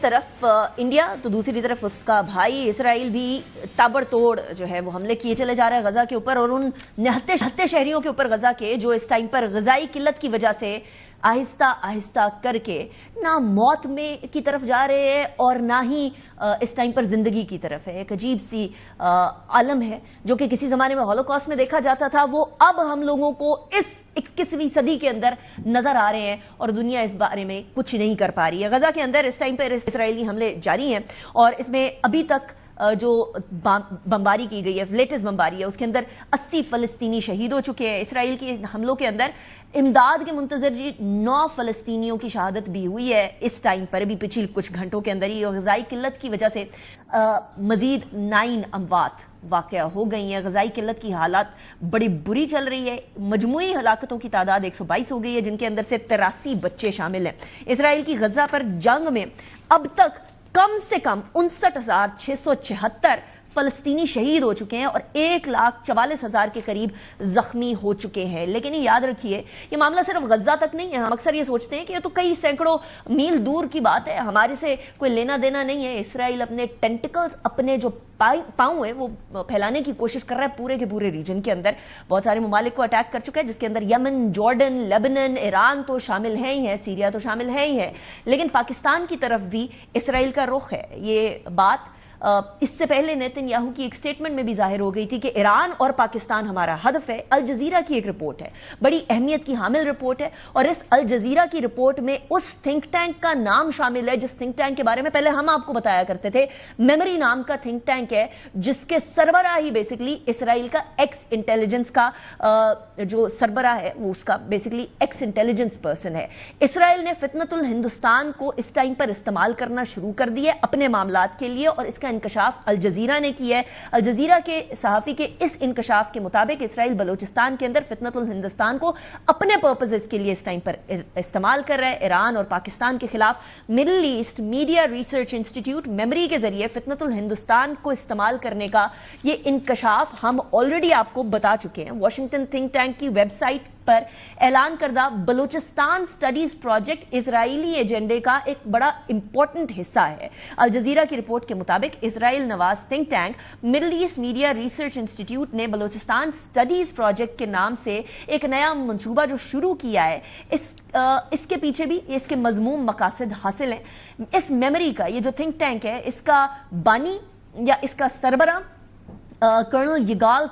طرف انڈیا تو دوسری طرف اس کا بھائی اسرائیل بھی تابڑتوڑ جو ہے وہ حملے کیے چلے جا رہا ہے غزہ کے اوپر، اور ان نہتے شہریوں کے اوپر غزہ کے جو اس ٹائم پر غذائی قلت کی وجہ سے آہستہ آہستہ کر کے نہ موت میں کی طرف جا رہے ہیں اور نہ ہی اس ٹائم پر زندگی کی طرف ہے۔ ایک عجیب سی عالم ہے جو کہ کسی زمانے میں ہولوکاسٹ میں دیکھا جاتا تھا، وہ اب ہم لوگوں کو اس 21ویں صدی کے اندر نظر آ رہے ہیں اور دنیا اس بارے میں کچھ نہیں کر پا رہی ہے۔ غزہ کے اندر اس ٹائم پر اسرائیلی حملے جاری ہیں اور اس میں ابھی تک جو بمباری کی گئی ہے، لیٹسٹ بمباری ہے، اس کے اندر 80 فلسطینی شہید ہو چکے ہیں۔ اسرائیل کے حملوں کے اندر امداد کے منتظر 9 فلسطینیوں کی شہادت بھی ہوئی ہے اس ٹائم پر، بھی پچھلے کچھ گھنٹوں کے اندر ہی، اور غذائی قلت کی وجہ سے مزید 9 اموات واقع ہو گئی ہیں۔ غذائی قلت کی حالات بڑی بری چل رہی ہے۔ مجموعی ہلاکتوں کی تعداد 122 ہو گئی ہے، جن کے اندر سے 83 بچے شامل ہیں۔ اسرائیل کی غزہ پر جنگ میں اب تک کم سے کم 59,676 فلسطینی شہید ہو چکے ہیں اور 1,44,000 کے قریب زخمی ہو چکے ہیں۔ لیکن یہ یاد رکھیے، یہ معاملہ صرف غزہ تک نہیں ہے۔ ہم اکثر یہ سوچتے ہیں کہ یہ تو کئی سینکڑوں میل دور کی بات ہے، ہمارے سے کوئی لینا دینا نہیں ہے۔ اسرائیل اپنے ٹینٹیکلز، اپنے جو پاؤں ہیں وہ پھیلانے کی کوشش کر رہا ہے پورے کے پورے ریجن کے اندر۔ بہت سارے ممالک کو اٹیک کر چکا ہے، جس کے اندر یمن، جارڈن، لیبنن، ایران تو شامل ہیں ہی ہیں، سیریا تو شامل ہے ہی ہے، لیکن پاکستان کی طرف بھی اسرائیل کا رخ ہے۔ یہ بات اس سے پہلے نیتن یاہو کی ایک سٹیٹمنٹ میں بھی ظاہر ہو گئی تھی کہ ایران اور پاکستان ہمارا ہدف ہے۔ الجزیرہ کی ایک رپورٹ ہے، بڑی اہمیت کی حامل رپورٹ ہے، اور اس الجزیرہ کی رپورٹ میں اس تھنک ٹینک کا نام شامل ہے جس تھنک ٹینک کے بارے میں پہلے ہم آپ کو بتایا کرتے تھے۔ میموری نام کا تھنک ٹینک ہے، جس کے سربراہ ہی بیسیکلی اسرائیل کا ایکس انٹیلیجنس کا جو سربراہ ہے، وہ اس کا بیسیکلی ایکس انٹیلیجنس پرسن ہے۔ اسرائیل نے فتنۃ الہندوستان کو اس ٹائم پر استعمال کرنا شروع کر دیا ہے اپنے معاملات کے لیے، اور اس کا انکشاف الجزیرہ نے کیا ہے۔ الجزیرہ کے صحافی کے اس انکشاف کے مطابق اسرائیل بلوچستان کے اندر فتنۃ الہندوستان کو اپنے پرپزز کے لیے اس ٹائم پر استعمال کر رہا ہے۔ ایران اور پاکستان کے خلاف middle east media research institute memory کے ذریعے فتنۃ الہندوستان کو استعمال کرنے کا یہ انکشاف ہم آلریڈی آپ کو بتا چکے ہیں۔ واشنگٹن تھنک ٹینک کی ویب سائٹ پر اعلان کردہ بلوچستان سٹڈیز پروجیکٹ اسرائیلی ایجنڈے کا ایک بڑا امپورٹنٹ حصہ ہے۔ الجزیرہ کی رپورٹ کے مطابق اسرائیل نواز think tank middle east media research institute نے بلوچستان سٹڈیز پروجیکٹ کے نام سے ایک نیا منصوبہ جو شروع کیا ہے، اس کے پیچھے بھی اس کے مضمون مقاصد حاصل ہیں۔ اس میموری کا یہ جو تھنک ٹینک ہے، اس کا بانی یا اس کا سربراہ کرنل یگال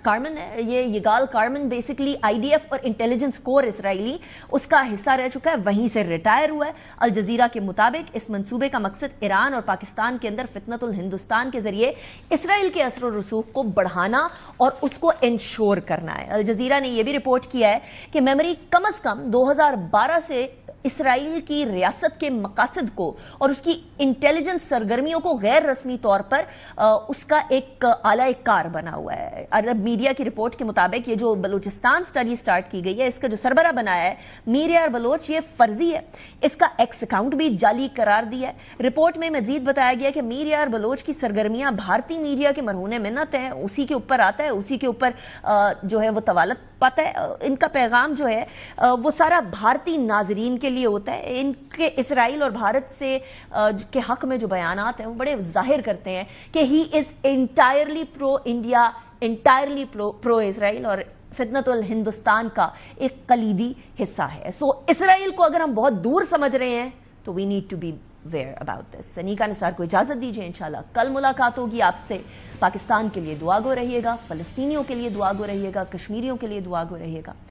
کارمن ہے۔ یہ یگال کارمن بیسیکلی IDF اور انٹیلیجنس کور اسرائیلی اس کا حصہ رہ چکا ہے، وہیں سے ریٹائر ہوا ہے۔ الجزیرہ کے مطابق اس منصوبے کا مقصد ایران اور پاکستان کے اندر فتنۃ الہندوستان کے ذریعے اسرائیل کے اثر و رسوخ کو بڑھانا اور اس کو انشور کرنا ہے۔ الجزیرہ نے یہ بھی رپورٹ کیا ہے کہ میموری کم از کم 2012 سے اسرائیل کی ریاست کے مقاصد کو اور اس کی انٹیلیجنس سرگرمیوں کو غیر رسمی طور پر اس کا ایک اعلی کار بنا ہوا ہے۔ عرب میڈیا کی رپورٹ کے مطابق یہ جو بلوچستان سٹڈی سٹارٹ کی گئی ہے، اس کا جو سربراہ بنایا ہے میر یار بلوچ، یہ فرضی ہے۔ اس کا ایکس اکاؤنٹ بھی جعلی قرار دیا ہے۔ رپورٹ میں مزید بتایا گیا کہ میر یار بلوچ کی سرگرمیاں بھارتی میڈیا کے مرہون منت ہیں، اسی کے اوپر آتا ہے، اسی کے اوپر جو ہے وہ طوالت پاتا ہے۔ ان کا پیغام جو ہے وہ سارا بھارتی ناظرین کے لیے ہوتا ہے۔ ان کے اسرائیل اور بھارت سے کے حق میں جو بیانات ہیں وہ بڑے ظاہر کرتے ہیں کہ he is entirely pro India, entirely pro Israel, اور فتنۃ الہندوستان کا ایک کلیدی حصہ ہے۔ سو اسرائیل کو اگر ہم بہت دور سمجھ رہے ہیں تو we need to be aware about this. Anika Nisar کو اجازت دیجیے، انشاءاللہ کل ملاقات ہوگی آپ سے۔ پاکستان کے لیے دعا گو رہیے گا، فلسطینیوں کے لیے دعا گو رہیے گا، کشمیریوں کے لیے دعا گو رہیے گا۔